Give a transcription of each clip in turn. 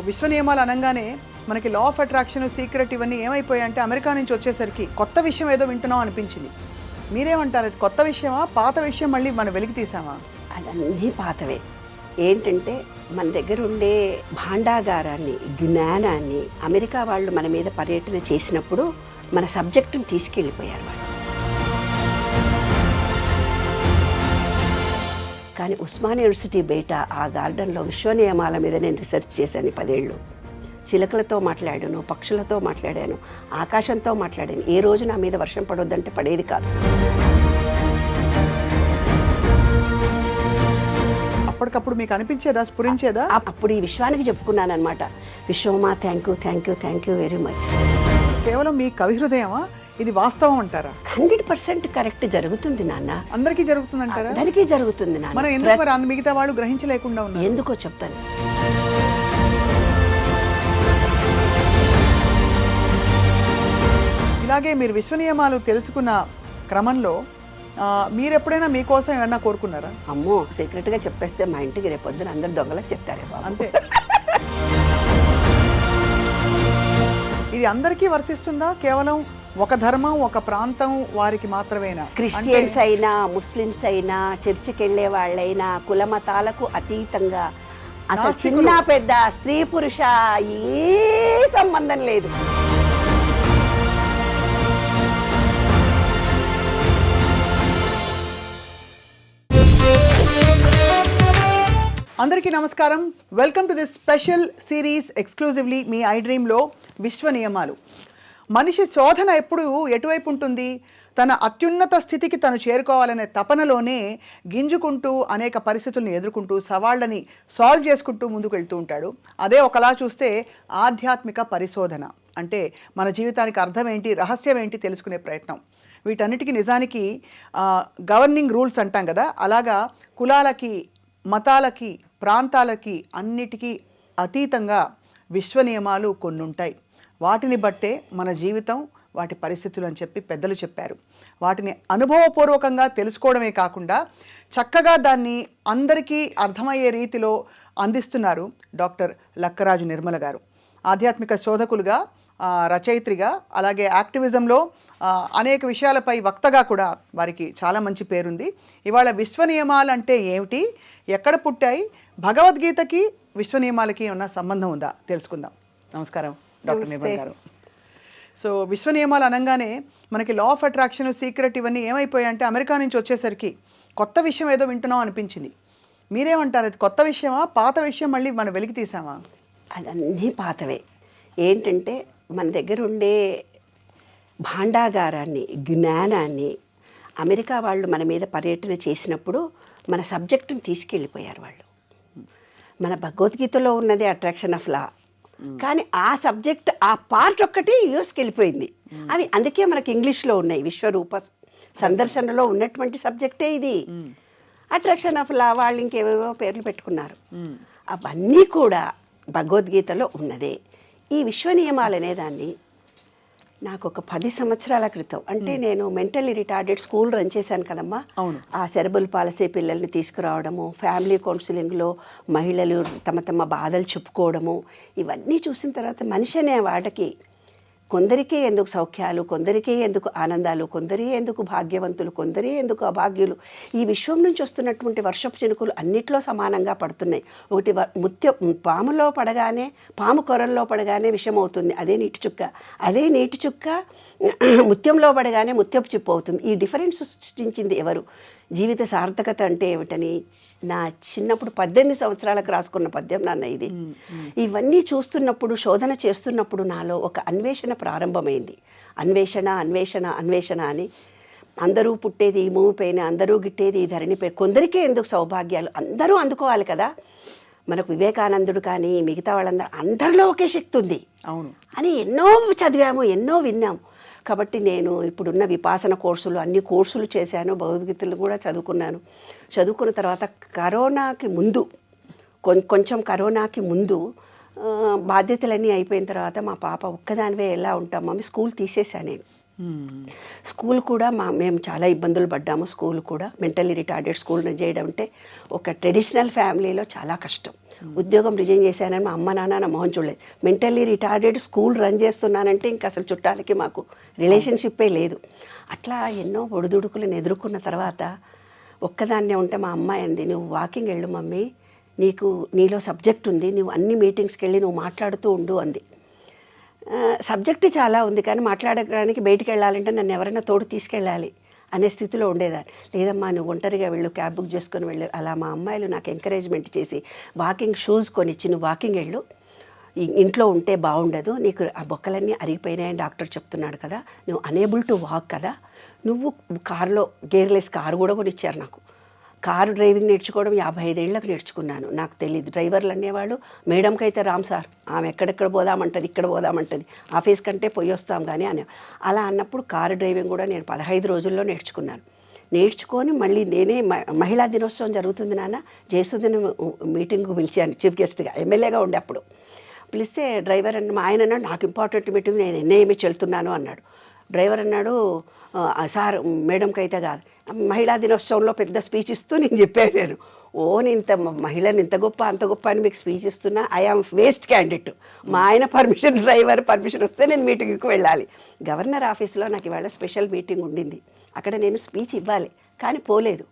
విశ్వ నియమాలు అనగానే మనకి లా ఆఫ్ అట్రాక్షన్, సీక్రెట్ ఇవన్నీ ఏమైపోయాయంటే అమెరికా నుంచి వచ్చేసరికి కొత్త విషయం ఏదో వింటున్నాం అనిపించింది. మీరేమంటారు? అది కొత్త విషయమా, పాత విషయం మళ్ళీ మనం వెలికి తీసామా? అదన్నీ పాతవే. ఏంటంటే మన దగ్గర ఉండే భాండాగారాన్ని, జ్ఞానాన్ని అమెరికా వాళ్ళు మన మీద పర్యటన చేసినప్పుడు మన సబ్జెక్టుని తీసుకెళ్ళిపోయారు వాళ్ళు. కానీ ఉస్మానియా యూనివర్సిటీ బయట ఆ గార్డెన్లో విశ్వ నియమాల మీద నేను రీసెర్చ్ చేశాను 10 ఏళ్ళు. చిలకలతో మాట్లాడాను, పక్షులతో మాట్లాడాను, ఆకాశంతో మాట్లాడాను. ఏ రోజు నా మీద వర్షం పడొద్దంటే పడేది కాదు. అప్పటికప్పుడు మీకు అనిపించేదా, స్ఫురించేదా? అప్పుడు ఈ విశ్వానికి చెప్పుకున్నాను అనమాట, విశ్వమా థ్యాంక్ యూ వెరీ మచ్. కేవలం మీ కవి హృదయమా, ఇది వాస్తవం అంటారా? 100% కరెక్ట్ జరుగుతుంది నాన్న. అందరికీ జరుగుతుంది అంటారా? అందరికీ జరుగుతుంది నాన్న. మనం ఎందుకు మరి మిగతా వాళ్ళు గ్రహించలేకుండా ఉన్నారు? ఎందుకో చెప్తాను. ఇలాగే మీరు విశ్వ నియమాలు తెలుసుకున్న క్రమంలో మీరు ఎప్పుడైనా మీకోసం ఏమన్నా కోరుకున్నారా? అమ్మో, సీక్రెట్గా చెప్పేస్తే మా ఇంటికి రేపొద్దున అందరు దొంగలకు చెప్తారే బాబు. అంతే. ఇది అందరికీ వర్తిస్తుందా? కేవలం ఒక ధర్మం, ఒక ప్రాంతం వారికి మాత్రమేనా? క్రిస్టియన్స్ అయినా, ముస్లిమ్స్ అయినా, చర్చికి వెళ్ళే వాళ్ళైనా, కుల మతాలకు అతీతంగా అసలు చిన్న పెద్ద, స్త్రీ పురుష ఏ సంబంధం లేదు. అందరికీ నమస్కారం. Welcome to this special series exclusively మీ ఐ డ్రీమ్లో విశ్వ నియమాలు. మనిషి శోధన ఎప్పుడు ఎటువైపు ఉంటుంది? తన అత్యున్నత స్థితికి తను చేరుకోవాలనే తపనలోనే గింజుకుంటూ అనేక పరిస్థితులను ఎదుర్కొంటూ సవాళ్ళని సాల్వ్ చేసుకుంటూ ముందుకు వెళ్తూ ఉంటాడు. అదే ఒకలా చూస్తే ఆధ్యాత్మిక పరిశోధన అంటే మన జీవితానికి అర్థం ఏంటి, రహస్యం ఏంటి తెలుసుకునే ప్రయత్నం. వీటన్నిటికీ నిజానికి గవర్నింగ్ రూల్స్ అంటాం కదా, అలాగా కులాలకి, మతాలకి, ప్రాంతాలకి అన్నిటికీ అతీతంగా విశ్వ నియమాలు కొన్ని ఉంటాయి. వాటిని బట్టే మన జీవితం, వాటి పరిస్థితులు అని చెప్పి పెద్దలు చెప్పారు. వాటిని అనుభవపూర్వకంగా తెలుసుకోవడమే కాకుండా చక్కగా దాన్ని అందరికీ అర్థమయ్యే రీతిలో అందిస్తున్నారు డాక్టర్ లక్కరాజు నిర్మల గారు. ఆధ్యాత్మిక శోధకులుగా, రచయిత్రిగా, అలాగే యాక్టివిజంలో అనేక విషయాలపై వక్తగా కూడా వారికి చాలా మంచి పేరుంది. ఇవాళ విశ్వ నియమాలు అంటే ఏమిటి, ఎక్కడ పుట్టాయి, భగవద్గీతకి విశ్వ నియమాలకి ఉన్న సంబంధం ఉందా తెలుసుకుందాం. నమస్కారం డాక్టర్ నిర్మల గారు. సో విశ్వ నియమాలు అనగానే మనకి లా ఆఫ్ అట్రాక్షన్, సీక్రెట్ ఇవన్నీ ఏమైపోయాయంటే అమెరికా నుంచి వచ్చేసరికి కొత్త విషయం ఏదో వింటున్నాం అనిపించింది. మీరేమంటారు? అది కొత్త విషయమా, పాత విషయం మళ్ళీ మనం వెలికి తీసామా? అదన్నీ పాతవే. ఏంటంటే మన దగ్గర ఉండే భాండాగారాన్ని, జ్ఞానాన్ని అమెరికా వాళ్ళు మన మీద పర్యటన చేసినప్పుడు మన సబ్జెక్టుని తీసుకెళ్ళిపోయారు వాళ్ళు. మన భగవద్గీతలో ఉన్నది అట్రాక్షన్ ఆఫ్ లా, కానీ ఆ సబ్జెక్ట్, ఆ పార్ట్ ఒక్కటి యూఎస్కి వెళ్ళిపోయింది. అవి అందుకే మనకి ఇంగ్లీష్లో ఉన్నాయి. విశ్వరూప సందర్శనలో ఉన్నటువంటి సబ్జెక్టే ఇది. అట్రాక్షన్ ఆఫ్ లా వాళ్ళు ఇంకేవేవో పేర్లు పెట్టుకున్నారు. అవన్నీ కూడా భగవద్గీతలో ఉన్నదే. ఈ విశ్వ నియమాలు అనేదాన్ని నాకు ఒక 10 సంవత్సరాల క్రితం, అంటే నేను మెంటల్లీ రిటార్డెడ్ స్కూల్ రన్ చేశాను కదమ్మా. ఆ సెరబుల్ పాలసీ పిల్లల్ని తీసుకురావడము, ఫ్యామిలీ కౌన్సిలింగ్లో మహిళలు తమ బాధలు చెప్పుకోవడము, ఇవన్నీ చూసిన తర్వాత మనిషి అనే వాటికి కొందరికే ఎందుకు సౌఖ్యాలు, కొందరికే ఎందుకు ఆనందాలు, కొందరే ఎందుకు భాగ్యవంతులు, కొందరే ఎందుకు అభాగ్యులు. ఈ విశ్వం నుంచి వస్తున్నటువంటి వర్షపు చినుకులు అన్నిట్లో సమానంగా పడుతున్నాయి. ఒకటి పాములో పడగానే, పాము కొరల్లో పడగానే విషం అవుతుంది, అదే నీటి చుక్క. అదే నీటి చుక్క ముత్యంలో పడగానే ముత్యపు చిప్పు అవుతుంది. ఈ డిఫరెన్స్ సృష్టించింది ఎవరు? జీవిత సార్థకత అంటే ఏమిటని నా చిన్నప్పుడు 18 సంవత్సరాలకు రాసుకున్న పద్యం నాన్న ఇది. ఇవన్నీ చూస్తున్నప్పుడు, శోధన చేస్తున్నప్పుడు నాలో ఒక అన్వేషణ ప్రారంభమైంది. అన్వేషణ అని. అందరూ పుట్టేది ఈ భూమిపైన, అందరూ గిట్టేది ఈ ధరణిపై, కొందరికే ఎందుకు సౌభాగ్యాలు, అందరూ అందుకోవాలి కదా. మనకు వివేకానందుడు కానీ మిగతా వాళ్ళందరూ, అందరిలో ఒకే శక్తి ఉంది అని ఎన్నో చదివాము, ఎన్నో విన్నాము. కాబట్టి నేను ఇప్పుడున్న విపాసన కోర్సులు, అన్ని కోర్సులు చేశాను, భగవద్గీతలు కూడా చదువుకున్నాను. చదువుకున్న తర్వాత కరోనాకి ముందు, కొంచెం కరోనాకి ముందు బాధ్యతలన్నీ అయిపోయిన తర్వాత మా పాప ఒక్కదానివే ఎలా ఉంటాం మమ్మీ, స్కూల్ తీసేశాను నేను. స్కూల్ కూడా మేము చాలా ఇబ్బందులు పడ్డాము. స్కూల్ కూడా మెంటల్లీ రిటార్డెడ్ స్కూల్ చేయడం అంటే ఒక ట్రెడిషనల్ ఫ్యామిలీలో చాలా కష్టం. ఉద్యోగం రిజైన్ చేశానని మా అమ్మ నాన్న నా మొహం చూడలేదు. మెంటల్లీ రిటార్డెడ్, స్కూల్ రన్ చేస్తున్నానంటే ఇంకా అసలు చుట్టాలకి మాకు రిలేషన్షిప్పే లేదు. అట్లా ఎన్నో ఒడిదుడుకులను ఎదుర్కొన్న తర్వాత ఒక్కదాన్నే ఉంటే మా అమ్మాయి అంది, నువ్వు వాకింగ్ వెళ్ళు మమ్మీ, నీలో సబ్జెక్ట్ ఉంది, నువ్వు అన్ని మీటింగ్స్కి వెళ్ళి నువ్వు మాట్లాడుతూ ఉండు అంది. సబ్జెక్టు చాలా ఉంది కానీ మాట్లాడడానికి బయటికి వెళ్ళాలంటే నన్ను ఎవరైనా తోడు తీసుకెళ్ళాలి అనే స్థితిలో ఉండేదాన్ని. లేదమ్మా నువ్వు ఒంటరిగా వెళ్ళు, క్యాబ్ బుక్ చేసుకొని వెళ్ళు. అలా మా అమ్మాయిలు నాకు ఎంకరేజ్మెంట్ చేసి వాకింగ్ షూస్ కొనిచ్చి, నువ్వు వాకింగ్ వెళ్ళు, ఇంట్లో ఉంటే బాగుండదు, నీకు ఆ బొక్కలన్నీ అరిగిపోయినాయని డాక్టర్ చెప్తున్నాడు కదా, నువ్వు అనేబుల్ టు వాక్ కదా, నువ్వు కారులో గేర్లెస్ కారు కూడా కొనిచ్చారు నాకు. కారు డ్రైవింగ్ నేర్చుకోవడం 55 ఏళ్ళకి నేర్చుకున్నాను. నాకు తెలియదు. డ్రైవర్లు అనేవాళ్ళు, మేడంకి అయితే రామ్ సార్, ఆమె ఎక్కడెక్కడ పోదామంటుంది, ఇక్కడ పోదామంటుంది, ఆఫీస్ కంటే పోయి వస్తాం కానీ అని. అలా అన్నప్పుడు కారు డ్రైవింగ్ కూడా నేను 15 రోజుల్లో నేర్చుకున్నాను. నేర్చుకొని మళ్ళీ నేనే మహిళా దినోత్సవం జరుగుతుంది నాన్న, జయసుధన్ మీటింగ్కు పిలిచాను చీఫ్ గెస్ట్గా, ఎమ్మెల్యేగా ఉండే అప్పుడు. పిలిస్తే డ్రైవర్ అన్న మా ఆయన అన్నాడు, నాకు ఇంపార్టెంట్ మీటింగ్, నేను ఎన్ఐఎంకి వెళ్తున్నాను అన్నాడు. డ్రైవర్ అన్నాడు, సార్ మేడంకి అయితే కాదు, మహిళా దినోత్సవంలో పెద్ద స్పీచ్ ఇస్తూ నేను చెప్పాను, నేను నేను ఇంత మహిళని ఇంత గొప్ప అంత గొప్ప అని మీకు స్పీచ్ ఇస్తున్నా, ఐఆమ్ వేస్ట్ క్యాండిడేట్, మా ఆయన పర్మిషన్, డ్రైవర్ పర్మిషన్ వస్తే నేను మీటింగ్కి వెళ్ళాలి. గవర్నర్ ఆఫీస్లో నాకు ఇవాళ స్పెషల్ మీటింగ్ ఉండింది, అక్కడ నేను స్పీచ్ ఇవ్వాలి కానీ పోలేదు.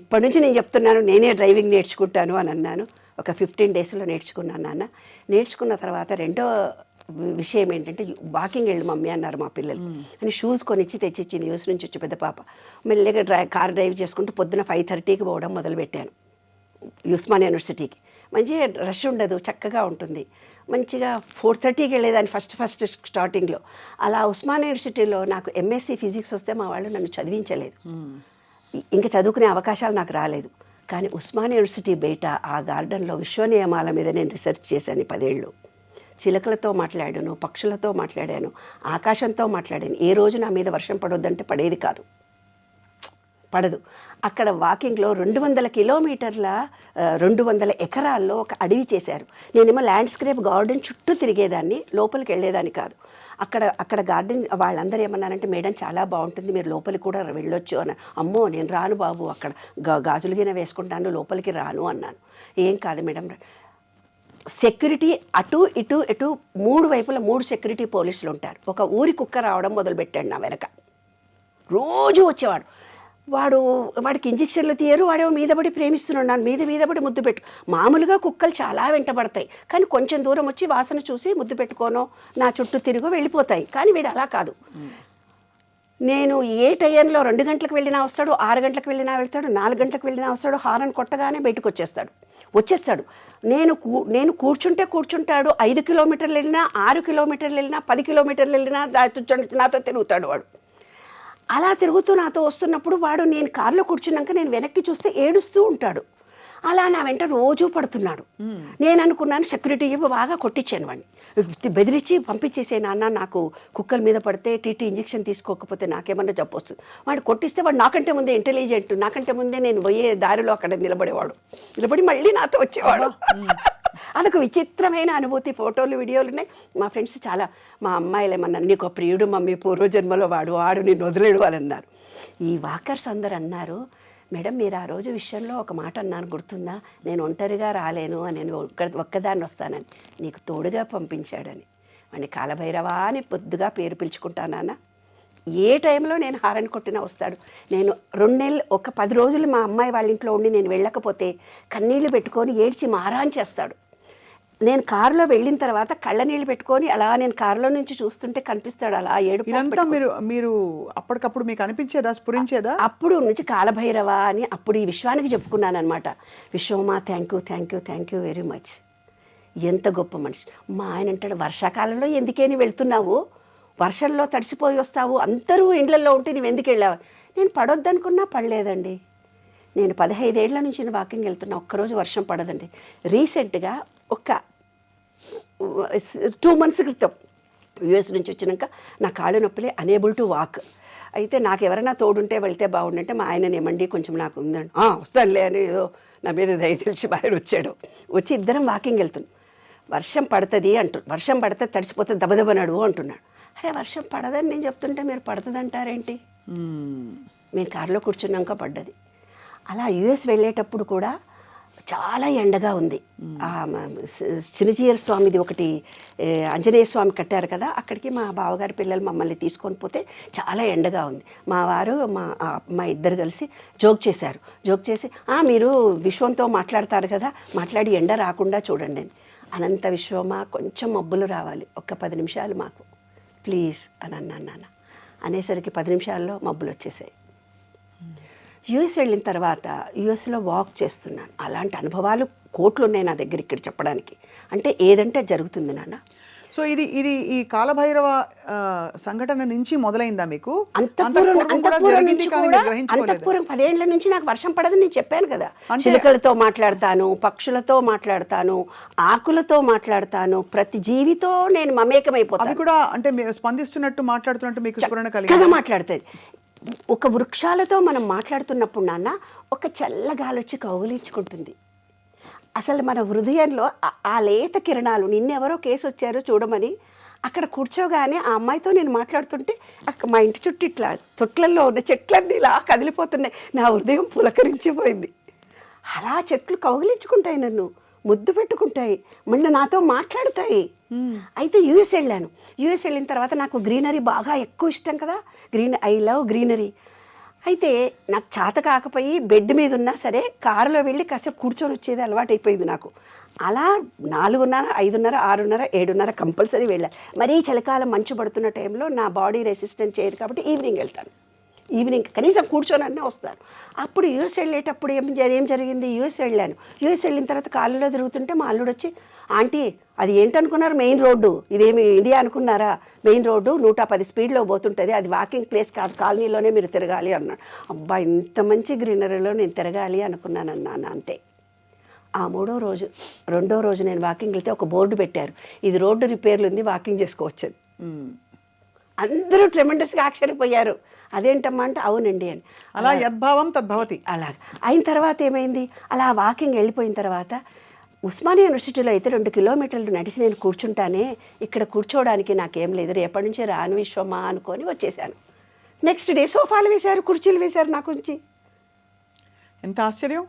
ఇప్పటి నుంచి నేను చెప్తున్నాను నేనే డ్రైవింగ్ నేర్చుకుంటాను అని అన్నాను. ఒక 15 డేస్లో నేర్చుకున్నాను నాన్న. నేర్చుకున్న తర్వాత రెండో విషయం ఏంటంటే, వాకింగ్ వెళ్ళు మమ్మీ అన్నారు మా పిల్లలు అని షూస్ కొనిచ్చి తెచ్చిచ్చింది. యూఎస్ నుంచి వచ్చి పెద్ద పాప. మెల్లిగా కార్ డ్రైవ్ చేసుకుంటూ పొద్దున 5:30కి పోవడం మొదలుపెట్టాను ఉస్మానియా యూనివర్సిటీకి. మంచిగా రష్ ఉండదు, చక్కగా ఉంటుంది. మంచిగా 4:30కి వెళ్ళేదాన్ని ఫస్ట్ స్టార్టింగ్లో. అలా ఉస్మానియా యూనివర్సిటీలో నాకు ఎంఎస్సీ ఫిజిక్స్ వస్తే మా వాళ్ళు నన్ను చదివించలేదు, ఇంకా చదువుకునే అవకాశాలు నాకు రాలేదు. కానీ ఉస్మానియా యూనివర్సిటీ బయట ఆ గార్డెన్లో విశ్వ నియమాల మీద నేను రీసెర్చ్ చేశాను 10 ఏళ్ళు. చిలకలతో మాట్లాడాను, పక్షులతో మాట్లాడాను, ఆకాశంతో మాట్లాడాను. ఏ రోజు నా మీద వర్షం పడొద్దంటే పడేది కాదు, పడదు. అక్కడ వాకింగ్లో 200 కిలోమీటర్ల 200 ఎకరాల్లో ఒక అడవి చేశారు. నేనేమో ల్యాండ్స్కేప్ గార్డెన్ చుట్టూ తిరిగేదాన్ని, లోపలికి వెళ్ళేదాన్ని కాదు. అక్కడ గార్డెన్ వాళ్ళందరూ ఏమన్నారంటే, మేడం చాలా బాగుంటుంది, మీరు లోపలికి కూడా వెళ్ళొచ్చు అని. అమ్మో నేను రాను బాబు, అక్కడ గాజులు గిన వేసుకుంటాను, లోపలికి రాను అన్నాను. ఏం కాదు మేడం, సెక్యూరిటీ అటు ఇటు 3 వైపుల 3 సెక్యూరిటీ పోలీసులు ఉంటారు. ఒక ఊరి కుక్క రావడం మొదలుపెట్టాడు నా వెనక, రోజు వచ్చేవాడు. వాడికి ఇంజక్షన్లు తీయరు, వాడేమో మీద పడి ప్రేమిస్తున్నాడు, నన్ను మీద పడి ముద్దు పెట్టు. మామూలుగా కుక్కలు చాలా వెంటబడతాయి కానీ కొంచెం దూరం వచ్చి వాసన చూసి ముద్దు పెట్టుకోనో నా చుట్టూ తిరిగో వెళ్ళిపోతాయి. కానీ వీడు అలా కాదు. నేను ఏ టైంలో 2 గంటలకు వెళ్ళినా వస్తాడు, 6 గంటలకు వెళ్ళినా వెళ్తాడు, 4 గంటలకు వెళ్ళినా వస్తాడు. హారన్ కొట్టగానే బయటకు వచ్చేస్తాడు. నేను కూర్చుంటాడు. 5 కిలోమీటర్లు వెళ్ళినా, 6 కిలోమీటర్లు వెళ్ళినా, 10 కిలోమీటర్లు వెళ్ళినా నాతో తిరుగుతాడు వాడు. అలా తిరుగుతూ నాతో వస్తున్నప్పుడు నేను కారులో కూర్చున్నాక నేను వెనక్కి చూస్తే ఏడుస్తూ ఉంటాడు. అలా నా వెంట రోజూ పడుతున్నాడు. నేను అనుకున్నాను సెక్యూరిటీ బాగా కొట్టించాను వాడిని, బెదిరించి పంపించేసే, నాన్న నాకు కుక్కల మీద పడితే టీటీ ఇంజక్షన్ తీసుకోకపోతే నాకేమన్నా జబ్బు వస్తుంది. వాడు కొట్టిస్తే వాడు నాకంటే ముందే ఇంటెలిజెంట్, నాకంటే ముందే నేను పోయే దారిలో అక్కడ నిలబడి మళ్ళీ నాతో వచ్చేవాడు. అదొక విచిత్రమైన అనుభూతి. ఫోటోలు వీడియోలు ఉన్నాయి. మా ఫ్రెండ్స్ చాలా, మా అమ్మాయిలు ఏమన్నా, నీకు ప్రియుడు మమ్మీ, పూర్వజన్మలో వాడు నిన్ను వదిలేడు అని అన్నారు. ఈ వాకర్స్ అందరు అన్నారు, మేడం మీరు ఆ రోజు విషయంలో ఒక మాట అన్నాను గుర్తుందా, నేను ఒంటరిగా రాలేను, నేను ఒక్కదాన్ని వస్తానని, నీకు తోడుగా పంపించాడని. వాడిని కాలభైరవా అని పొద్దుగా పేరు పిలుచుకుంటానన్న. ఏ టైంలో నేను హారన్ కొట్టినా వస్తాడు. నేను 2 నెలలు, ఒక 10 రోజులు మా అమ్మాయి వాళ్ళ ఇంట్లో ఉండి నేను వెళ్ళకపోతే కన్నీళ్లు పెట్టుకొని ఏడ్చి మారాన్ చేస్తాడు. నేను కారులో వెళ్ళిన తర్వాత కళ్ళ నీళ్ళు పెట్టుకొని అలా నేను కారులో నుంచి చూస్తుంటే కనిపిస్తాడు అలా ఏడుపు. మీరు అప్పటికప్పుడు మీకు అనిపించేదా, స్ఫురించేదా? అప్పుడు నుంచి కాలభైరవ అని అప్పుడు ఈ విశ్వానికి చెప్పుకున్నాను అనమాట. విశ్వమా థ్యాంక్ యూ వెరీ మచ్, ఎంత గొప్ప మనిషి. మా ఆయన అంటాడు, వర్షాకాలంలో ఎందుకేని వెళ్తున్నావు, వర్షంలో తడిసిపోయి వస్తావు, అందరూ ఇండ్లలో ఉంటే నువ్వు ఎందుకు వెళ్ళావు. నేను పడొద్దనుకున్నా పడలేదండి. నేను 15 ఏళ్ల నుంచి వాకింగ్ వెళ్తున్నా, ఒక్కరోజు వర్షం పడదండి. రీసెంట్గా ఒక 2 months క్రితం యూఎస్ నుంచి వచ్చినాక నా కాళ్ళు నొప్పులే, అనేబుల్ టు వాక్. అయితే నాకు ఎవరైనా తోడుంటే వెళ్తే బాగుండంటే మా ఆయన ఏమండి కొంచెం నాకు ఉందండి, వస్తానులే అని ఏదో నా మీద దయ తెలిసి ఆయన వచ్చి ఇద్దరం వాకింగ్ వెళ్తున్నాం. వర్షం పడుతుంది వర్షం పడితే తడిసిపోతే దబదబ నడువు అంటున్నాడు. అరే వర్షం పడదని నేను చెప్తుంటే మీరు పడుతుంది అంటారేంటి? మేము కారులో కూర్చున్నాక పడ్డది. అలా యూఎస్ వెళ్ళేటప్పుడు కూడా చాలా ఎండగా ఉంది. చిన్నజీయర్ స్వామిది ఒకటి ఆంజనేయ స్వామి కట్టారు కదా, అక్కడికి మా బావగారి పిల్లలు మమ్మల్ని తీసుకొని పోతే చాలా ఎండగా ఉంది. మా వారు మా ఇద్దరు కలిసి జోక్ చేసి మీరు విశ్వంతో మాట్లాడతారు కదా, మాట్లాడి ఎండ రాకుండా చూడండి అని. అనంత విశ్వమా, కొంచెం మబ్బులు రావాలి, ఒక్క 10 నిమిషాలు మాకు ప్లీజ్ అని అన్నాను నాన్న. అనేసరికి 10 నిమిషాల్లో మబ్బులు వచ్చేసాయి. యూఎస్ వెళ్ళిన తర్వాత యూఎస్లో వాక్ చేస్తున్నాను. అలాంటి అనుభవాలు కోట్లు ఉన్నాయి నా దగ్గర ఇక్కడ చెప్పడానికి. అంటే ఏదంటే జరుగుతుంది నాన్న. సో ఇది ఈ కాలభైరవ సంఘటన నుంచి మొదలైందా మీకు? అంతఃపురం 10 ఏళ్ల నుంచి నాకు వర్షం పడదని నేను చెప్పాను కదా. చిలుకలతో మాట్లాడతాను, పక్షులతో మాట్లాడతాను, ఆకులతో మాట్లాడతాను, ప్రతి జీవితో నేను మమేకమైపోతాను. అది కూడా అంటే స్పందిస్తున్నట్టు మాట్లాడుతున్నట్టు మీకు స్ఫురణ కలిగి మాట్లాడుతుంది. ఒక వృక్షాలతో మనం మాట్లాడుతున్నప్పుడు నాన్న ఒక చల్లగాలి వచ్చి కౌగిలించుకుంటుంది. అసలు మన హృదయంలో ఆ లేత కిరణాలు, నిన్నెవరో కేసు వచ్చారో చూడమని అక్కడ కూర్చోగానే ఆ అమ్మాయితో నేను మాట్లాడుతుంటే మా ఇంటి చుట్టూ ఇట్లా తొట్లల్లో ఉన్న చెట్లన్నీ ఇలా కదిలిపోతున్నాయి. నా హృదయం పులకరించిపోయింది. అలా చెట్లు కౌగిలించుకుంటాయి, నన్ను ముద్దు పెట్టుకుంటాయి, మళ్ళీ నాతో మాట్లాడతాయి. అయితే యూఎస్ వెళ్ళిన తర్వాత నాకు గ్రీనరీ బాగా ఎక్కువ ఇష్టం కదా, ఐ లవ్ గ్రీనరీ. అయితే నాకు చేత కాకపోయి బెడ్ మీద ఉన్నా సరే కారులో వెళ్ళి కాసేపు కూర్చొని వచ్చేది అలవాటు అయిపోయింది నాకు. అలా 4:30, 5:30, 6:30, 7:30 కంపల్సరీ వెళ్ళాలి. మరీ చలికాలం మంచు పడుతున్న టైంలో నా బాడీ రెసిస్టెంట్ చేయదు కాబట్టి ఈవినింగ్ వెళ్తాను. ఈవినింగ్ కనీసం కూర్చొని వస్తాను. అప్పుడు యూఎస్ వెళ్ళేటప్పుడు ఏం జరిగింది, యూఎస్ వెళ్ళిన తర్వాత కాలులో తిరుగుతుంటే మా అల్లుడు వచ్చి, ఆంటీ అది ఏంటనుకున్నారు, మెయిన్ రోడ్డు, ఇదేమి ఇండియా అనుకున్నారా, మెయిన్ రోడ్డు 110 స్పీడ్లో పోతుంటుంది, అది వాకింగ్ ప్లేస్ కాదు, కాలనీలోనే మీరు తిరగాలి అన్నాడు. అబ్బా, ఇంత మంచి గ్రీనరీలో నేను తిరగాలి అనుకున్నానన్నాను. అంతే. ఆ 2వ రోజు నేను వాకింగ్ వెళ్తే ఒక బోర్డు పెట్టారు, ఇది రోడ్డు రిపేర్లు ఉంది, వాకింగ్ చేసుకోవచ్చు. అందరూ ట్రెమెండస్గా ఆశ్చర్యపోయారు. అదేంటమ్మా అంటే అవునండి అని. అలా యద్భావం తద్భవతి. అలా అయిన తర్వాత ఏమైంది, అలా వాకింగ్ వెళ్ళిపోయిన తర్వాత ఉస్మానియా యూనివర్సిటీలో అయితే 2 కిలోమీటర్లు నడిచి నేను కూర్చుంటానే, ఇక్కడ కూర్చోవడానికి నాకేం లేదు, రేపటి నుంచి రాను విశ్వమా అనుకొని వచ్చేసాను. నెక్స్ట్ డే సోఫాలు వేశారు, కుర్చీలు వేశారు నా గురించి. ఎంత ఆశ్చర్యం.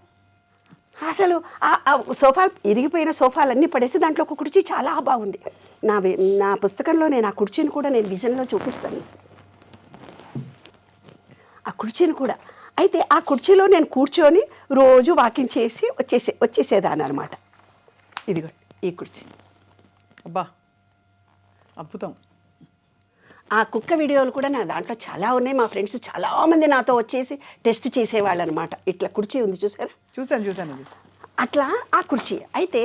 అసలు ఆ సోఫాలు, ఇరిగిపోయిన సోఫాలన్నీ పడేసి దాంట్లో ఒక కుర్చీ చాలా బాగుంది. నా పుస్తకంలో నేను ఆ కుర్చీని కూడా నేను విజన్లో చూపిస్తాను, ఆ కుర్చీని కూడా. అయితే ఆ కుర్చీలో నేను కూర్చొని రోజు వాకింగ్ చేసి వచ్చేసేదాన్ని అనమాట. ఇదిగో ఈ కుర్చీ. అబ్బా, అద్భుతం. ఆ కుక్క వీడియోలు కూడా నా దాంట్లో చాలా ఉన్నాయి. మా ఫ్రెండ్స్ చాలామంది నాతో వచ్చేసి టెస్ట్ చేసేవాళ్ళు అనమాట. ఇట్లా కుర్చీ ఉంది చూసారా? చూశాను. అట్లా ఆ కుర్చీ. అయితే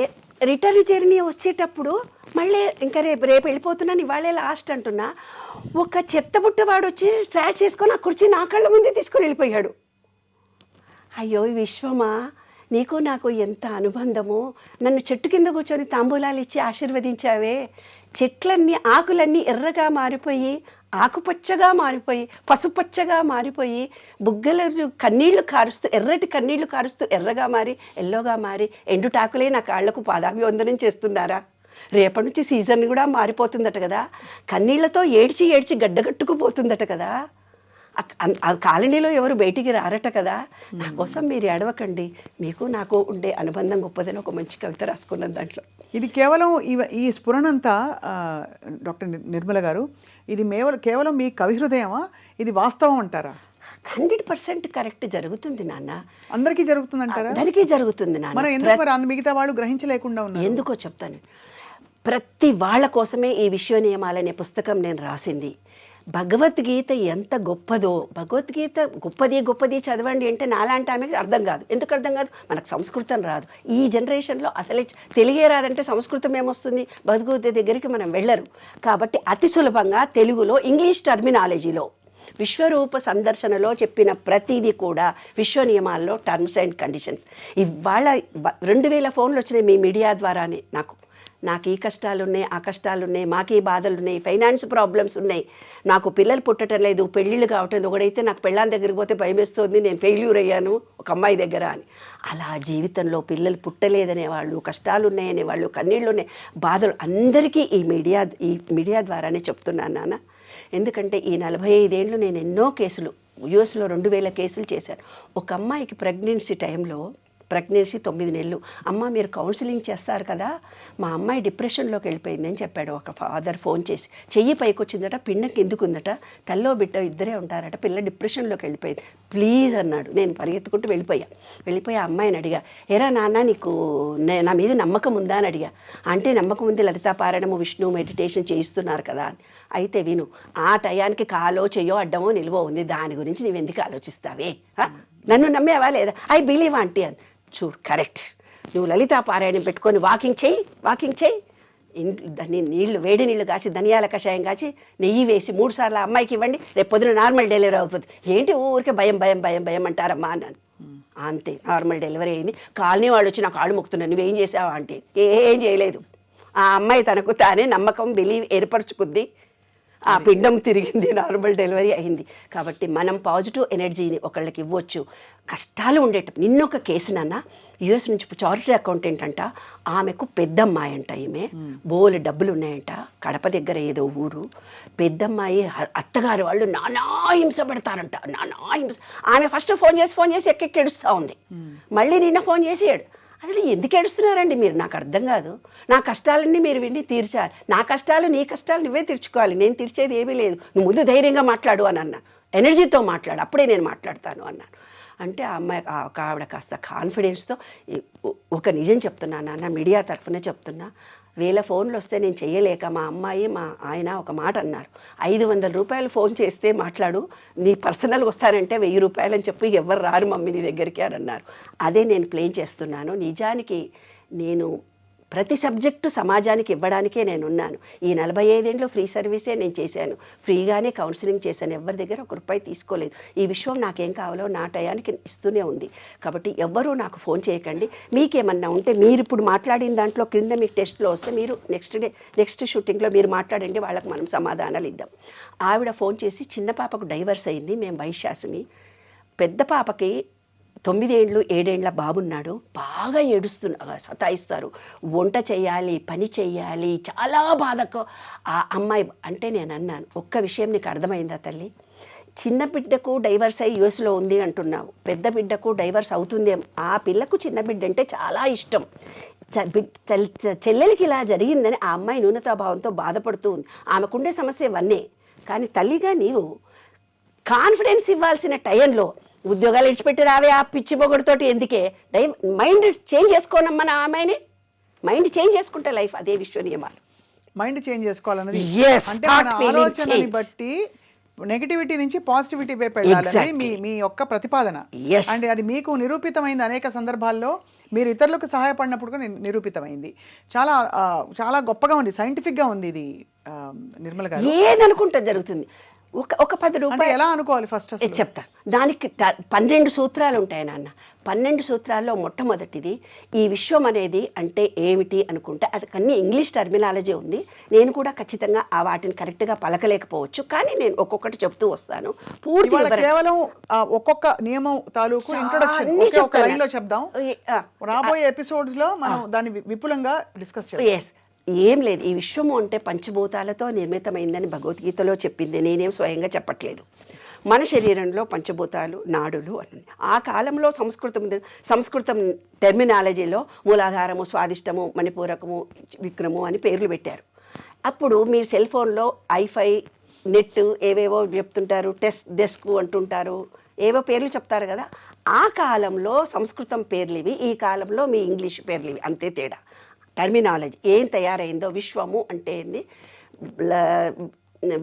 రిటర్న్ జర్నీ వచ్చేటప్పుడు మళ్ళీ ఇంకా రేపు వెళ్ళిపోతున్నాను, ఇవాళే లాస్ట్ అంటున్నా, ఒక చెత్తబుట్టవాడు వచ్చి ట్రాక్ చేసుకొని ఆ కుర్చీ నా కళ్ళ ముందే తీసుకొని వెళ్ళిపోయాడు. అయ్యో విశ్వమా, నీకు నాకు ఎంత అనుబంధము, నన్ను చెట్టు కింద కూర్చొని తాంబూలాలు ఇచ్చి ఆశీర్వదించావే, చెట్లన్నీ ఆకులన్నీ ఎర్రగా మారిపోయి, ఆకుపచ్చగా మారిపోయి, పసుపచ్చగా మారిపోయి, బుగ్గల కన్నీళ్లు కారుస్తూ, ఎర్రటి కన్నీళ్లు కారుస్తూ ఎర్రగా మారి, ఎల్లోగా మారి, ఎండుటాకులే నా కాళ్లకు పాదాభివందనం చేస్తున్నారా? రేపటి నుంచి సీజన్ కూడా మారిపోతుందట కదా, కన్నీళ్లతో ఏడ్చి గడ్డగట్టుకుపోతుందట కదా, ఆ కాలనీలో ఎవరు బయటికి రారట కదా, నా కోసం మీరు ఏడవకండి, మీకు నాకు ఉండే అనుబంధం గొప్పదని ఒక మంచి కవిత రాసుకున్నాను దాంట్లో. ఇది కేవలం ఈ స్ఫురణంతా డాక్టర్ నిర్మల గారు, ఇది కేవలం మీ కవి హృదయమా, ఇది వాస్తవం అంటారా? 100% కరెక్ట్ జరుగుతుంది నాన్న. అందరికీ జరుగుతుందంటారా? అందరికీ జరుగుతుంది నాన్న. మరి ఎందుకు మిగతా వాళ్ళు గ్రహించలేకుండా ఉన్నారు? ఎందుకో చెప్తాను. ప్రతి వాళ్ళ కోసమే ఈ విశ్వ నియమాలనే పుస్తకం నేను రాసింది. భగవద్గీత ఎంత గొప్పదో, భగవద్గీత గొప్పది చదవండి అంటే నాలాంటి ఆమెకి అర్థం కాదు. ఎందుకు అర్థం కాదు? మనకు సంస్కృతం రాదు. ఈ జనరేషన్లో అసలే తెలుగే రాదంటే సంస్కృతం ఏమొస్తుంది? భగవద్గీత దగ్గరికి మనం వెళ్ళరు. కాబట్టి అతి సులభంగా తెలుగులో ఇంగ్లీష్ టర్మినాలజీలో విశ్వరూప సందర్శనలో చెప్పిన ప్రతిదీ కూడా విశ్వ నియమాల్లో టర్మ్స్ అండ్ కండిషన్స్. ఇవాళ 2000 ఫోన్లు వచ్చినాయి మీ మీడియా ద్వారానే. నాకు ఈ కష్టాలు ఉన్నాయి, ఆ కష్టాలు ఉన్నాయి, మాకు ఈ బాధలు ఉన్నాయి, ఫైనాన్స్ ప్రాబ్లమ్స్ ఉన్నాయి, నాకు పిల్లలు పుట్టడం లేదు, పెళ్ళిళ్ళు కావట్లేదు, ఒకడైతే నాకు పెళ్ళాని దగ్గరికి పోతే భయం వేస్తుంది, నేను ఫెయిల్యూర్ అయ్యాను ఒక అమ్మాయి దగ్గర అని. అలా జీవితంలో పిల్లలు పుట్టలేదనేవాళ్ళు, కష్టాలు ఉన్నాయనేవాళ్ళు, కన్నీళ్ళు ఉన్నాయి, బాధలు అందరికీ ఈ మీడియా ద్వారానే చెప్తున్నాను నాన్న. ఎందుకంటే ఈ 45 ఏళ్ళు నేను ఎన్నో కేసులు, యూఎస్లో 2000 కేసులు చేశాను. ఒక అమ్మాయికి ప్రెగ్నెన్సీ టైంలో ప్రెగ్నెన్సీ 9 నెలలు. అమ్మ మీరు కౌన్సిలింగ్ చేస్తారు కదా, మా అమ్మాయి డిప్రెషన్లోకి వెళ్ళిపోయింది అని చెప్పాడు ఒక ఫాదర్ ఫోన్ చేసి. చెయ్యి పైకి వచ్చిందట, పిన్న కిందకు ఉందట, తల్లో బిడ్డ ఇద్దరే ఉంటారట, పిల్ల డిప్రెషన్లోకి వెళ్ళిపోయింది, ప్లీజ్ అన్నాడు. నేను పరిగెత్తుకుంటూ వెళ్ళిపోయి ఆ అమ్మాయిని అడిగా, ఎరా నాన్న నీకు నా మీద నమ్మకం ఉందా అని అడిగా. అంటే నమ్మకం ఉంది, లలితా పారాయణము విష్ణు మెడిటేషన్ చేయిస్తున్నారు కదా అని. అయితే విను, ఆ టయానికి కాలో చెయ్యో అడ్డమో నిలువో ఉంది, దాని గురించి నువ్వు ఎందుకు ఆలోచిస్తావే, నన్ను నమ్మేవా లేదా, ఐ బిలీవ్ ఆంటీ అని. చూడు కరెక్ట్, నువ్వు లలితా పారాయణం పెట్టుకొని వాకింగ్ చెయ్యి, దాన్ని వేడి నీళ్ళు కాచి ధనియాల కషాయం కాచి నెయ్యి వేసి 3 సార్లు అమ్మాయికి ఇవ్వండి, రేపు పొద్దున నార్మల్ డెలివరీ అవుతుంది. ఏంటి ఊరికే భయం అంటారమ్మా అన్నాను. అంతే, నార్మల్ డెలివరీ అయింది. కాలనీ వాళ్ళు వచ్చి నా కాళ్ళు మొక్కుతున్నాను, నువ్వేం చేసావా అంటే ఏం చేయలేదు. ఆ అమ్మాయి తనకు తానే నమ్మకం బిలీవ్ ఏర్పరచుకుంది, ఆ పిండం తిరిగింది, నార్మల్ డెలివరీ అయింది. కాబట్టి మనం పాజిటివ్ ఎనర్జీని ఒకళ్ళకి ఇవ్వచ్చు. కష్టాలు ఉండేటప్పుడు నిన్నొక కేసు నాన్న, యుఎస్ నుంచి చారిటీ అకౌంటెంట్ అంట, ఆమెకు పెద్దమ్మాయి అంట, ఈమె బోలు డబ్బులు ఉన్నాయంట, కడప దగ్గర ఏదో ఊరు. పెద్దమ్మాయి అత్తగారు వాళ్ళు నానా హింస పెడతారంట, ఆమె ఫస్ట్ ఫోన్ చేసి ఎక్కెక్కి ఏడుస్తూ ఉంది. మళ్ళీ నిన్న ఫోన్ చేసాడు. అసలు ఎందుకు ఏడుస్తున్నారండి మీరు, నాకు అర్థం కాదు. నా కష్టాలన్నీ మీరు విని తీర్చాలి, నా కష్టాలు నీ కష్టాలు నువ్వే తీర్చుకోవాలి, నేను తీర్చేది ఏమీ లేదు, నువ్వు ముందు ధైర్యంగా మాట్లాడు అని అన్నా. ఎనర్జీతో మాట్లాడు, అప్పుడే నేను మాట్లాడతాను అన్నాను. అంటే ఆ అమ్మాయి ఆవిడ కాస్త కాన్ఫిడెన్స్తో, ఒక నిజం చెప్తున్నా నాన్న, మీడియా తరఫున చెప్తున్నా, 1000 ఫోన్లు వస్తే నేను చెయ్యలేక మా అమ్మాయి మా ఆయన ఒక మాట అన్నారు, 500 రూపాయలు ఫోన్ చేస్తే మాట్లాడు, నీ పర్సనల్గా వస్తానంటే 1000 రూపాయలు అని చెప్పి ఎవరు రారు మమ్మీ నీ దగ్గరికి అని అన్నారు. అదే నేను ప్లే చేస్తున్నాను. నిజానికి నేను ప్రతి సబ్జెక్టు సమాజానికి ఇవ్వడానికే నేను ఉన్నాను. ఈ 45 ఏళ్ళు ఫ్రీ సర్వీసే నేను చేశాను, ఫ్రీగానే కౌన్సిలింగ్ చేశాను, ఎవరి దగ్గర ₹1 తీసుకోలేదు. ఈ విశ్వం నాకేం కావాలో నా టయానికి ఇస్తూనే ఉంది. కాబట్టి ఎవ్వరూ నాకు ఫోన్ చేయకండి. మీకేమన్నా ఉంటే మీరు ఇప్పుడు మాట్లాడిన దాంట్లో క్రింద మీకు టెస్ట్లో వస్తే మీరు నెక్స్ట్ షూటింగ్లో మీరు మాట్లాడండి, వాళ్ళకి మనం సమాధానాలు ఇద్దాం. ఆవిడ ఫోన్ చేసి, చిన్న పాపకు డైవర్స్ అయింది, మేము వైశ్యాసమి, పెద్ద పాపకి 9 ఏళ్ళు 7 ఏళ్ళ బాబున్నాడు, బాగా సతాయిస్తారు, వంట చేయాలి, పని చేయాలి, చాలా బాధకు ఆ అమ్మాయి. అంటే నేను అన్నాను, ఒక్క విషయం నీకు అర్థమైందా తల్లి, చిన్న బిడ్డకు డైవర్స్ అయ్యి యూఎస్లో ఉంది అంటున్నావు, పెద్ద బిడ్డకు డైవర్స్ అవుతుందేమో, ఆ పిల్లకు చిన్న బిడ్డ అంటే చాలా ఇష్టం, చెల్లెలకి ఇలా జరిగిందని ఆ అమ్మాయి న్యూనతాభావంతో బాధపడుతూ ఉంది. ఆమెకుండే సమస్య ఇవన్నీ. కానీ తల్లిగా నీవు కాన్ఫిడెన్స్ ఇవ్వాల్సిన టైంలో ఉద్యోగాలు ఇడిచిపెట్టి రావే ఆ పిచ్చి పొగడుతోటి ఎందుకే, మైండ్ చేంజ్ చేసుకోనమ్మా నా అమ్మాయిని, మైండ్ చేంజ్ చేసుకుంటే లైఫ్. అదే విశ్వ నియమాలు, మైండ్ చేంజ్ చేసుకోవాలన్నది. అంటే మన ఆలోచనని బట్టి నెగటివిటీ నుంచి పాజిటివిటీ వైపు వెళ్ళాలని మీ యొక్క ప్రతిపాదన. అంటే అది మీకు నిరూపితమైంది అనేక సందర్భాల్లో, మీరు ఇతరులకు సహాయపడినప్పుడు కూడా నిరూపితమైంది. చాలా చాలా గొప్పగా ఉంది, సైంటిఫిక్గా ఉంది ఇది నిర్మల గారు. ఏదనుకుంటే జరుగుతుంది. ఒక 10 రూపాయలు ఎలా అనుకోవాలి ఫస్ట్ చెప్తా. దానికి 12 సూత్రాలు ఉంటాయి నాన్న. 12 సూత్రాల్లో మొట్టమొదటిది, ఈ విశ్వం అనేది అంటే ఏమిటి అనుకుంటే అన్ని ఇంగ్లీష్ టర్మినాలజీ ఉంది. నేను కూడా ఖచ్చితంగా ఆ వాటిని కరెక్ట్గా పలకలేకపోవచ్చు, కానీ నేను ఒక్కొక్కటి చెప్తూ వస్తాను. పూర్తిగా కేవలం ఒక్కొక్క నియమం తాలూకు ఇంట్రొడక్షన్ చెప్దాం. రాబోయే ఎపిసోడ్స్ లో మనం దాన్ని విపులంగా డిస్కస్ చేద్దాం. ఏం లేదు, ఈ విశ్వము అంటే పంచభూతాలతో నిర్మితమైందని భగవద్గీతలో చెప్పింది, నేనేం స్వయంగా చెప్పట్లేదు. మన శరీరంలో పంచభూతాలు నాడులు అని. ఆ కాలంలో సంస్కృతం టెర్మినాలజీలో మూలాధారము, స్వాదిష్టము, మణిపూరకము, విక్రము అని పేర్లు పెట్టారు. అప్పుడు మీరు సెల్ ఫోన్లో ఐఫై, నెట్ ఏవేవో చెప్తుంటారు, డెస్క్ అంటుంటారు, ఏవో పేర్లు చెప్తారు కదా. ఆ కాలంలో సంస్కృతం పేర్లు ఇవి, ఈ కాలంలో మీ ఇంగ్లీష్ పేర్లు ఇవి, అంతే తేడా. టర్మినాలజీ ఏం తయారైందో, విశ్వము అంటే ఏంది,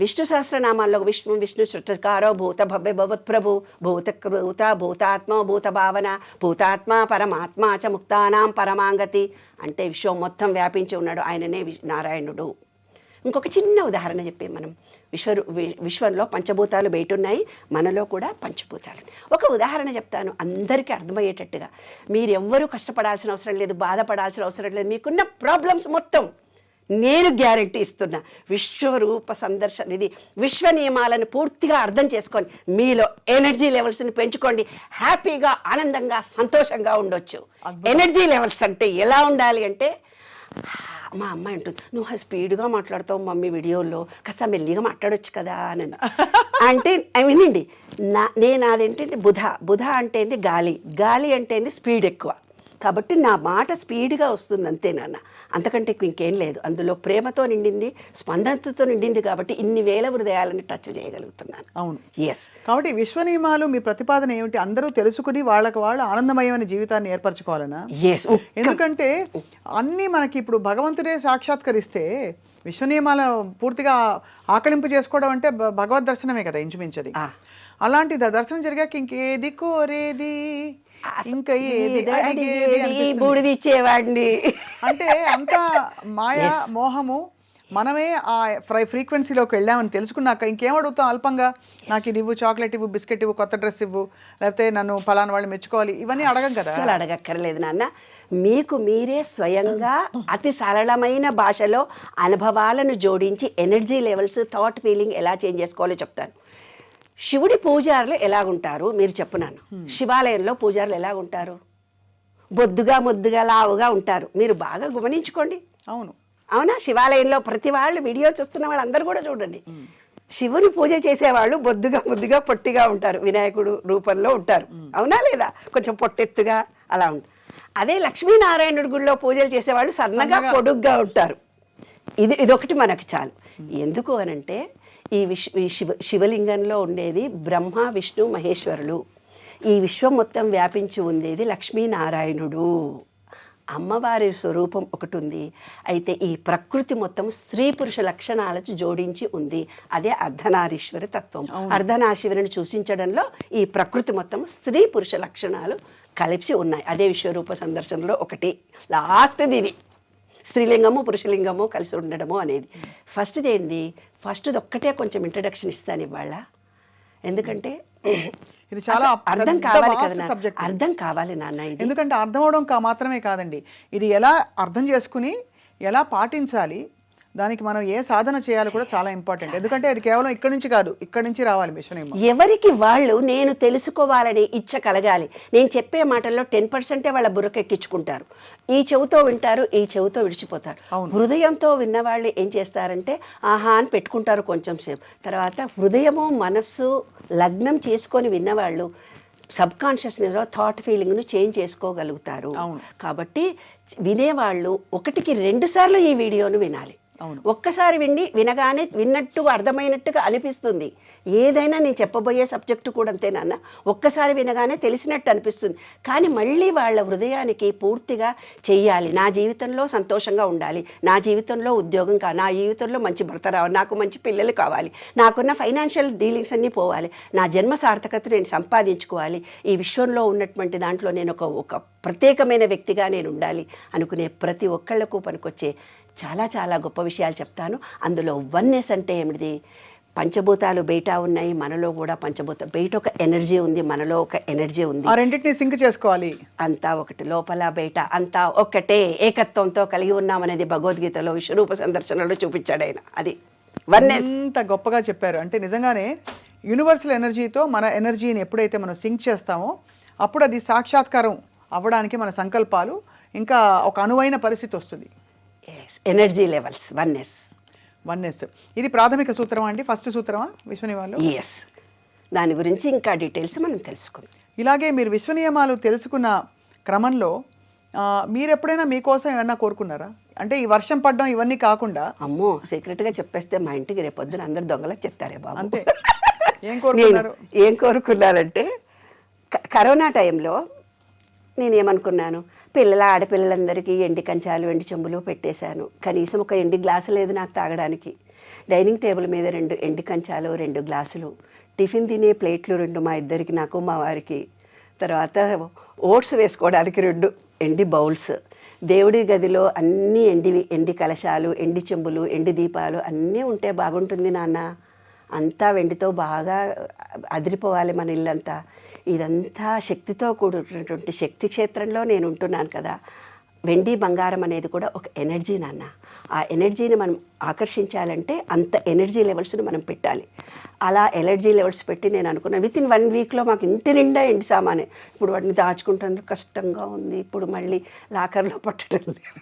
విష్ణు సహస్రనామాల్లో విష్ణు సృష్టికారో భూత భవ్య భవత్ప్రభు భూతాత్మ భూత భావన భూతాత్మ పరమాత్మ చ ముక్తానాం పరమాంగతి అంటే విశ్వం మొత్తం వ్యాపించి ఉన్నాడు, ఆయననే నారాయణుడు. ఇంకొక చిన్న ఉదాహరణ చెప్పి, మనం విశ్వంలో పంచభూతాలు బయట ఉన్నాయి, మనలో కూడా పంచభూతాలు. ఒక ఉదాహరణ చెప్తాను అందరికీ అర్థమయ్యేటట్టుగా. మీరెవ్వరూ కష్టపడాల్సిన అవసరం లేదు, బాధపడాల్సిన అవసరం లేదు. మీకున్న ప్రాబ్లమ్స్ మొత్తం నేను గ్యారెంటీ ఇస్తున్నా. విశ్వరూప సందర్శన, ఇది విశ్వ నియమాలను పూర్తిగా అర్థం చేసుకొని మీలో ఎనర్జీ లెవెల్స్ని పెంచుకోండి. హ్యాపీగా, ఆనందంగా, సంతోషంగా ఉండొచ్చు. ఎనర్జీ లెవెల్స్ అంటే ఎలా ఉండాలి అంటే, మా అమ్మాయి అంటుంది, నువ్వు స్పీడ్గా మాట్లాడతావు మమ్మీ వీడియోలో, కాస్త మెల్లిగా మాట్లాడొచ్చు కదా అని. అంటే వినండి, నేను అదేంటంటే బుధ అంటే గాలి అంటే స్పీడ్ ఎక్కువ. కాబట్టి నా మాట స్పీడ్గా వస్తుంది అంతే నాన్న, అంతకంటే ఇంకేం లేదు. అందులో ప్రేమతో నిండింది, స్పందనతో నిండింది, కాబట్టి ఇన్ని వేల హృదయాలని టచ్ చేయగలుగుతున్నాను. అవును, ఎస్. కాబట్టి విశ్వ నియమాలు మీ ప్రతిపాదన ఏమిటి? అందరూ తెలుసుకుని వాళ్ళకి వాళ్ళు ఆనందమయమైన జీవితాన్ని ఏర్పరచుకోవాలనా? ఎస్. ఎందుకంటే అన్నీ మనకి ఇప్పుడు భగవంతుడే సాక్షాత్కరిస్తే విశ్వ నియమాల పూర్తిగా ఆకలింపు చేసుకోవడం అంటే భగవద్ దర్శనమే కదా ఇంచుమించది. అలాంటి దర్శనం జరిగాక ఇంకేది కోరేది, ఇంకా ఏది అడిగేది అనిపిస్తుంది. బూడిది ఇచ్చేవాడిని అంటే అంత మాయా మోహము. మనమే ఆ ఫ్రీక్వెన్సీలోకి వెళ్ళామని తెలుసుకున్నాక ఇంకేం అడుగుతాం అల్పంగా, నాకు ఇది ఇవ్వు, చాక్లెట్ ఇవ్వు, బిస్కెట్ ఇవ్వు, కొత్త డ్రెస్ ఇవ్వు, లేకపోతే నన్ను ఫలానా వాళ్ళు మెచ్చుకోవాలి, ఇవన్నీ అడగం కదా. అసలు అడగక్కర్లేదు నాన్న. మీకు మీరే స్వయంగా అతి సరళమైన భాషలో అనుభవాలను జోడించి ఎనర్జీ లెవెల్స్, థాట్, ఫీలింగ్ ఎలా చేంజ్ చేసుకోవాలో చెప్తాను. శివుడి పూజారులు ఎలాగుంటారు మీరు చెప్పున్నాను. శివాలయంలో పూజారులు ఎలాగుంటారు? బొద్దుగా ముద్దుగా లావుగా ఉంటారు. మీరు బాగా గమనించుకోండి. అవును, అవునా? శివాలయంలో ప్రతి వాళ్ళు వీడియో చూస్తున్న వాళ్ళందరూ కూడా చూడండి. శివుని పూజ చేసేవాళ్ళు బొద్దుగా ముద్దుగా పొట్టిగా ఉంటారు, వినాయకుడు రూపంలో ఉంటారు. అవునా లేదా? కొంచెం పొట్టెత్తుగా అలా ఉంటారు. అదే లక్ష్మీనారాయణుడి గుడిలో పూజలు చేసేవాళ్ళు సన్నగా పొడుగ్గా ఉంటారు. ఇదొకటి మనకు చాలు. ఎందుకు అనంటే ఈ శివలింగంలో ఉండేది బ్రహ్మ, విష్ణు, మహేశ్వరులు. ఈ విశ్వం మొత్తం వ్యాపించి ఉండేది లక్ష్మీనారాయణుడు. అమ్మవారి స్వరూపం ఒకటి ఉంది. అయితే ఈ ప్రకృతి మొత్తం స్త్రీ పురుష లక్షణాలకు జోడించి ఉంది. అదే అర్ధనారీశ్వర తత్వం. అర్ధనారీశ్వరుని సూచించడంలో ఈ ప్రకృతి మొత్తం స్త్రీ పురుష లక్షణాలు కలిసి ఉన్నాయి. అదే విశ్వరూప సందర్శనలో ఒకటి. లాస్ట్ది ఇది, స్త్రీలింగము పురుషలింగము కలిసి ఉండడము అనేది. ఫస్ట్ది ఏంటి? ఫస్ట్ది ఒక్కటే కొంచెం ఇంట్రడక్షన్ ఇస్తాను ఇవాళ. ఎందుకంటే ఇది చాలా అర్థం కావాలి కదా, అర్థం కావాలి నాన్న ఇది. ఎందుకంటే అర్థం అవడం మాత్రమే కాదండి, ఇది ఎలా అర్థం చేసుకుని ఎలా పాటించాలి, దానికి మనం ఏ సాధన చేయాలి కూడా చాలా ఇంపార్టెంట్. ఎందుకంటే అది కేవలం ఇక్కడి నుంచి కాదు, ఇక్కడి నుంచి రావాలి మిషన్. ఎవరికి వాళ్ళు నేను తెలుసుకోవాలని ఇచ్చ కలగాలి. నేను చెప్పే మాటల్లో 10% వాళ్ళ బుర్రకెక్కించుకుంటారు. ఈ చెవుతో వింటారు, ఈ చెవుతో విడిచిపోతారు. హృదయంతో విన్నవాళ్ళు ఏం చేస్తారంటే ఆహా అని పెట్టుకుంటారు కొంచెం సేపు. తర్వాత హృదయము మనస్సు లగ్నం చేసుకొని విన్నవాళ్ళు సబ్కాన్షియస్నెస్లో థాట్ ఫీలింగ్ను చేంజ్ చేసుకోగలుగుతారు. కాబట్టి వినేవాళ్ళు 1కి 2 సార్లు ఈ వీడియోను వినాలి. ఒక్కసారి వినగానే విన్నట్టుగా అర్థమైనట్టుగా అనిపిస్తుంది. ఏదైనా నేను చెప్పబోయే సబ్జెక్టు కూడా అంతేనన్న, ఒక్కసారి వినగానే తెలిసినట్టు అనిపిస్తుంది. కానీ మళ్ళీ వాళ్ళ హృదయానికి పూర్తిగా చెయ్యాలి. నా జీవితంలో సంతోషంగా ఉండాలి, నా జీవితంలో ఉద్యోగం కావాలి, నా జీవితంలో మంచి భర్త రావాలి, నాకు మంచి పిల్లలు కావాలి, నాకున్న ఫైనాన్షియల్ డీలింగ్స్ అన్నీ పోవాలి, నా జన్మ సార్థకత నేను సంపాదించుకోవాలి, ఈ విశ్వంలో ఉన్నటువంటి దాంట్లో నేను ఒక ప్రత్యేకమైన వ్యక్తిగా నేను ఉండాలి అనుకునే ప్రతి ఒక్కళ్లకు పనికొచ్చే చాలా చాలా గొప్ప విషయాలు చెప్తాను. అందులో వన్నెస్ అంటే ఏమిటి? పంచభూతాలు బయట ఉన్నాయి, మనలో కూడా బయట ఒక ఎనర్జీ ఉంది, మనలో ఒక ఎనర్జీ ఉంది. ఆ రెండింటిని సింక్ చేసుకోవాలి. అంతా ఒకటి, లోపల బయట అంతా ఒకటే ఏకత్వంతో కలిగి ఉన్నామనేది భగవద్గీతలో విశ్వరూప సందర్శనలో చూపించాడు ఆయన. అది వన్నెస్. ఎంత గొప్పగా చెప్పారు. అంటే నిజంగానే యూనివర్సల్ ఎనర్జీతో మన ఎనర్జీని ఎప్పుడైతే మనం సింక్ చేస్తామో అప్పుడు అది సాక్షాత్కారం అవ్వడానికి మన సంకల్పాలు ఇంకా ఒక అనువైన పరిస్థితి వస్తుంది. Energy levels, oneness. ఇది ప్రాథమిక సూత్రం అండి, ఫస్ట్ సూత్రమా విశ్వనియమాలు? ఎస్. దాని గురించి ఇంకా డీటెయిల్స్ మనం తెలుసుకుందాం. ఇలాగే మీరు విశ్వనియమాలు తెలుసుకున్న క్రమంలో మీరు ఎప్పుడైనా మీకోసం ఏమన్నా కోరుకున్నారా? అంటే ఈ వర్షం పడడం ఇవన్నీ కాకుండా. అమ్మో, సీక్రెట్గా చెప్పేస్తే మా ఇంటికి రేపొద్దున అందరు దొంగలా చెప్తారే బాబు. అంతే. ఏం కోరుకున్నారంటే కరోనా టైంలో నేనేమనుకున్నాను, ఆడపిల్లలందరికీ ఎండి కంచాలు, ఎండి చెంబులు పెట్టేశాను. కనీసం ఒక ఎండి గ్లాసు లేదు నాకు తాగడానికి. డైనింగ్ టేబుల్ మీద 2 ఎండి కంచాలు, 2 గ్లాసులు, టిఫిన్ తినే ప్లేట్లు 2 మా ఇద్దరికి, నాకు మా వారికి, తర్వాత ఓట్స్ వేసుకోవడానికి 2 ఎండి బౌల్స్, దేవుడి గదిలో అన్నీ ఎండి కలశాలు, ఎండి చెంబులు, ఎండి దీపాలు అన్నీ ఉంటే బాగుంటుంది నాన్న. అంతా వెండితో బాగా అదిరిపోవాలి మన ఇల్లంతా. ఇదంతా శక్తితో కూడుకున్నటువంటి శక్తి క్షేత్రంలో నేను ఉంటున్నాను కదా. వెండి బంగారం అనేది కూడా ఒక ఎనర్జీ నాన్న. ఆ ఎనర్జీని మనం ఆకర్షించాలంటే అంత ఎనర్జీ లెవెల్స్ని మనం పెట్టాలి. అలా ఎనర్జీ లెవెల్స్ పెట్టి నేను అనుకున్నాను వితిన్ 1 వీక్లో మాకు ఇంటి నిండా ఎండి సామానే. ఇప్పుడు వాటిని దాచుకుంటుంది కష్టంగా ఉంది. ఇప్పుడు మళ్ళీ లాకర్లో పట్టడం లేదు.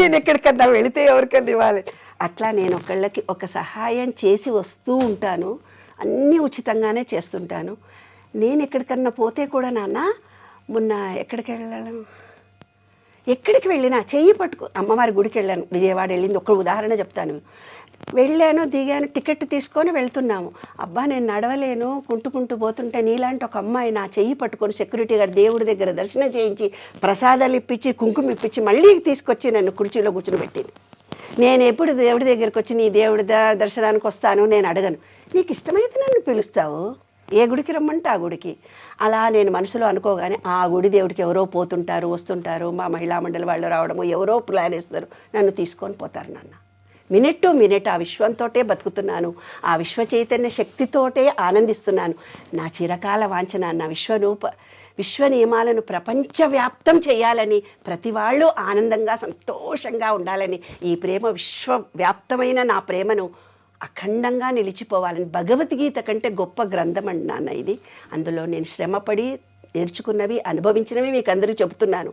నేను ఎక్కడికన్నా వెళితే ఎవరికన్నా ఇవ్వాలి. అట్లా నేను ఒకళ్ళకి ఒక సహాయం చేసి వస్తూ ఉంటాను. అన్నీ ఉచితంగానే చేస్తుంటాను. నేను ఎక్కడికన్నా పోతే కూడా నాన్న మొన్న ఎక్కడికి వెళ్ళినా చెయ్యి పట్టుకో, అమ్మవారి గుడికి వెళ్ళాను, విజయవాడ వెళ్ళింది ఒక ఉదాహరణ చెప్తాను. వెళ్ళాను, దిగాను, టికెట్ తీసుకొని వెళ్తున్నాము. అబ్బా నేను నడవలేను, కుంటుకుంటూ పోతుంటే నీలాంటి ఒక అమ్మాయి నా చెయ్యి పట్టుకొని సెక్యూరిటీ గారు దేవుడి దగ్గర దర్శనం చేయించి ప్రసాదాలు ఇప్పించి కుంకుమ ఇప్పించి మళ్ళీ తీసుకొచ్చి నన్ను కుర్చీలో కూర్చుని పెట్టింది. నేను ఎప్పుడు దేవుడి దగ్గరికి వచ్చి నీ దేవుడి దర్శనానికి వస్తాను నేను అడగను, నీకు ఇష్టమైతే నన్ను పిలుస్తావు, ఏ గుడికి రమ్మంటే ఆ గుడికి. అలా నేను మనసులో అనుకోగానే ఆ గుడి దేవుడికి ఎవరో పోతుంటారు వస్తుంటారు, మా మహిళా మండలి వాళ్ళు రావడము, ఎవరో ప్లాన్ వేస్తారు, నన్ను తీసుకొని పోతారు. నాన్న మినిట్ టు మినిట్ ఆ విశ్వంతోటే బతుకుతున్నాను, ఆ విశ్వ చైతన్య శక్తితోటే ఆనందిస్తున్నాను. నా చిరకాల వాంఛన నా విశ్వ నియమాలను ప్రపంచవ్యాప్తం చేయాలని, ప్రతి వాళ్ళు ఆనందంగా సంతోషంగా ఉండాలని, ఈ ప్రేమ విశ్వవ్యాప్తమైన నా ప్రేమను అఖండంగా నిలిచిపోవాలని. భగవద్గీత కంటే గొప్ప గ్రంథం అండి నాన్న ఇది. అందులో నేను శ్రమపడి నేర్చుకున్నవి అనుభవించినవి మీకు అందరికీ చెబుతున్నాను.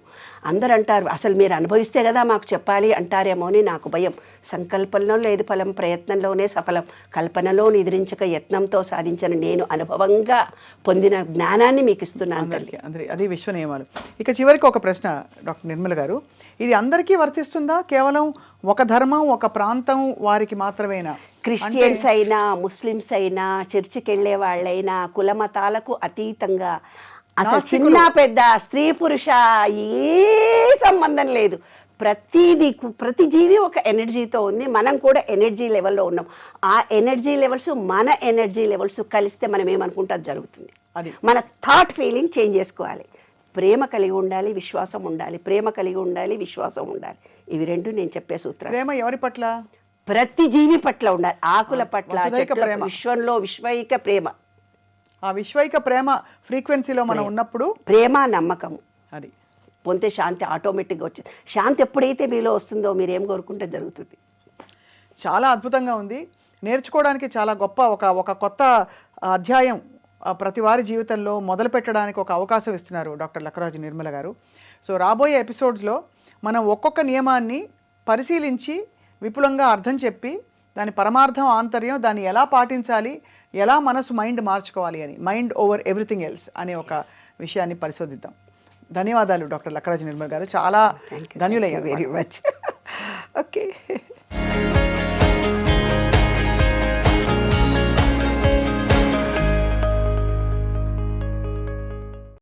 అందరు అంటారు అసలు మీరు అనుభవిస్తే కదా మాకు చెప్పాలి అంటారేమో అని నాకు భయం. సంకల్పంలో లేదు ఫలం, ప్రయత్నంలోనే సఫలం, కల్పనలో నిద్రించక యత్నంతో సాధించిన నేను అనుభవంగా పొందిన జ్ఞానాన్ని మీకు ఇస్తున్నాను. అందరికీ అది విశ్వ నియమాలు. ఇక చివరికి ఒక ప్రశ్న డాక్టర్ నిర్మల గారు, ఇది అందరికీ వర్తిస్తుందా, కేవలం ఒక ధర్మం ఒక ప్రాంతం వారికి మాత్రమేనా? క్రిస్టియన్స్ అయినా ముస్లిమ్స్ అయినా చర్చికి వెళ్ళే వాళ్ళైనా కులమతాలకు అతీతంగా, అసలు చిన్న పెద్ద స్త్రీ పురుష ఏ సంబంధం లేదు. ప్రతి జీవి ఒక ఎనర్జీతో ఉంది, మనం కూడా ఎనర్జీ లెవెల్లో ఉన్నాం. ఆ ఎనర్జీ లెవెల్స్ మన ఎనర్జీ లెవెల్స్ కలిస్తే మనం ఏమనుకుంటే అది జరుగుతుంది. మన థాట్ ఫీలింగ్ చేంజ్ చేసుకోవాలి. ప్రేమ కలిగి ఉండాలి, విశ్వాసం ఉండాలి, ప్రేమ కలిగి ఉండాలి, విశ్వాసం ఉండాలి. ఇవి రెండు నేను చెప్పే సూత్రం. ప్రేమ ఎవరి పట్ల? ప్రతి జీవి పట్ల ఉండాలి, ఆకుల పట్ల, విశ్వంలో విశ్వైక ప్రేమ. ఆ విశ్వైక ప్రేమ ఫ్రీక్వెన్సీలో మనం ఉన్నప్పుడు ప్రేమ నమ్మకం అది పొందే శాంతి ఆటోమేటిక్గా వచ్చింది. శాంతి ఎప్పుడైతే మీలో వస్తుందో మీరు ఏం కోరుకుంటే జరుగుతుంది. చాలా అద్భుతంగా ఉంది, నేర్చుకోవడానికి చాలా గొప్ప ఒక కొత్త అధ్యాయం ప్రతి వారి జీవితంలో మొదలు పెట్టడానికి ఒక అవకాశం ఇస్తున్నారు డాక్టర్ లక్కరాజు నిర్మల గారు. సో రాబోయే ఎపిసోడ్స్లో మనం ఒక్కొక్క నియమాన్ని పరిశీలించి విపులంగా అర్థం చెప్పి దాని పరమార్థం ఆంతర్యం, దాన్ని ఎలా పాటించాలి, ఎలా మనసు మైండ్ మార్చుకోవాలి అని, మైండ్ ఓవర్ ఎవ్రీథింగ్ ఎల్స్ అనే ఒక విషయాన్ని పరిశోధిద్దాం. ధన్యవాదాలు డాక్టర్ లక్కరాజు నిర్మల్ గారు, చాలా ధన్యులయ్యారు. Very much. ఓకే.